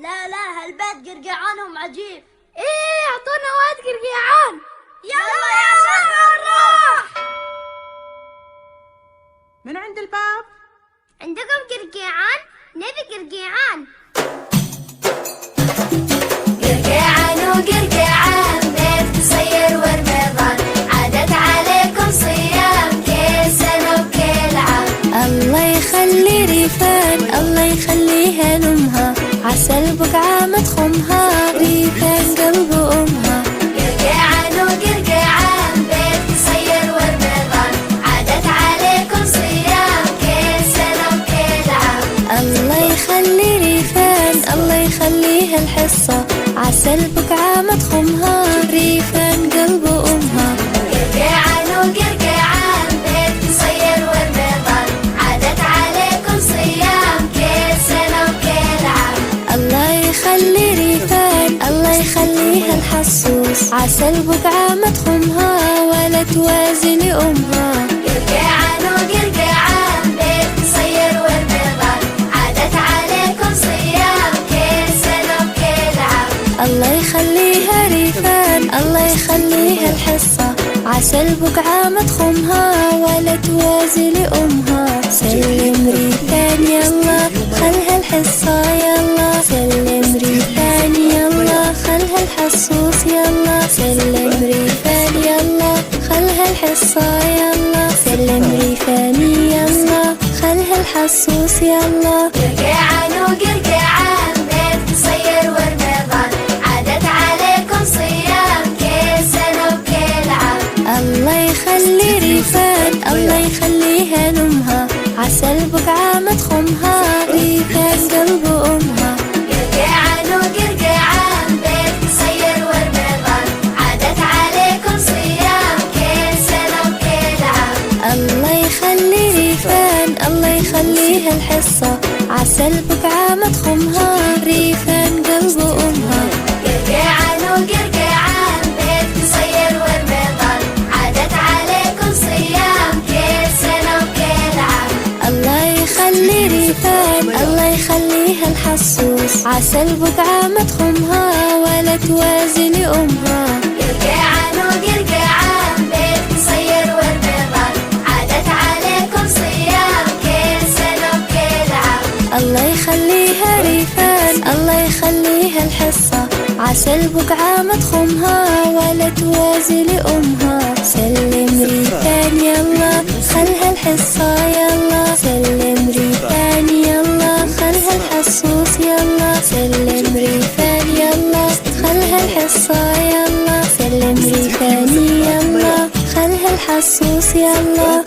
لا هالبيت قرقعانهم عجيب. ايه اعطونا واد قرقيعان. يلا نروح. من عند الباب؟ عندكم قرقيعان؟ نبي قرقيعان. قرقيعان وقرقيعان بيت قصير ورمضان، عادت عليكم صيام كل سنة وكل عام. الله يخلي ريفان الله يخليها لأمها، عسل بقعة مدخمها ريفان قلب أمها. قرقيعان وقرقيعان بيت قصير ورمضان، عادت عليكم صيام كل سنة وكل عام. الله يخلي ريفان الله يخليها الحصة، عسل بقعة مدخمها ريفان قلب أمها. قرقيعان وقرقيعان بيت قصير ورمضان، عادت عليكم صيام كل سنة وكل عام. الله يخلي ريفان الله يخليها الحصوص، عسل بقعة مدخمها ولا توازي لأمها. قرقيعان وقرقيعان بيت قصير ورمضان، عادت عليكم صيام كل سنة وكل عام. الله يخليها ريفان الله يخليها الحصة، عسل بقعة مدخمها ولا توازي لأمها. سلم ريفان يلا خلها الحصة يلا، سلم ريفان يلا خلها الحصوص يلا، سلم ريفان يلا خلها الحصة يلا، سلم ريفان يلا خلها الحصوص يلا. قرقيعان وقرقيعان بيت قصير ورمضان، عادت عليكم صيام كل سنة وكل عام. الله يخلي ريفان الله يخليها لأمها، عسل بقعة مدخمها ريفان قلب أمها. قرقيعان وقرقيعان بيت قصير ورمضان، عادت عليكم صيام كل سنة وكل عام. الله يخلي ريفان الله يخليها الحصة، عسل بقعة مدخمها ريفان قلب أمها. قرقيعان وقرقيعان بيت قصير ورمضان، عادت عليكم صيام كل سنة وكل عام. الله يخلي ريفان الله يخليها الحصوص، عسل بقعة مدخمها ولا توازي لأمها. قرقيعان وقرقيعان بيت قصير ورمضان، عادت عليكم صيام كل سنة وكل عام. الله يخليها ريفان الله يخليها الحصة، عسل بقعة مدخمها ولا توازي لأمها. سلم ريفان يلا خلها الحصة يلا، سلم ريفان يلا خلها الحصوص يلا، سلم ريفان يلا خلها الحصة يلا، سلم ريفان يلا خلها الحصوص يلا.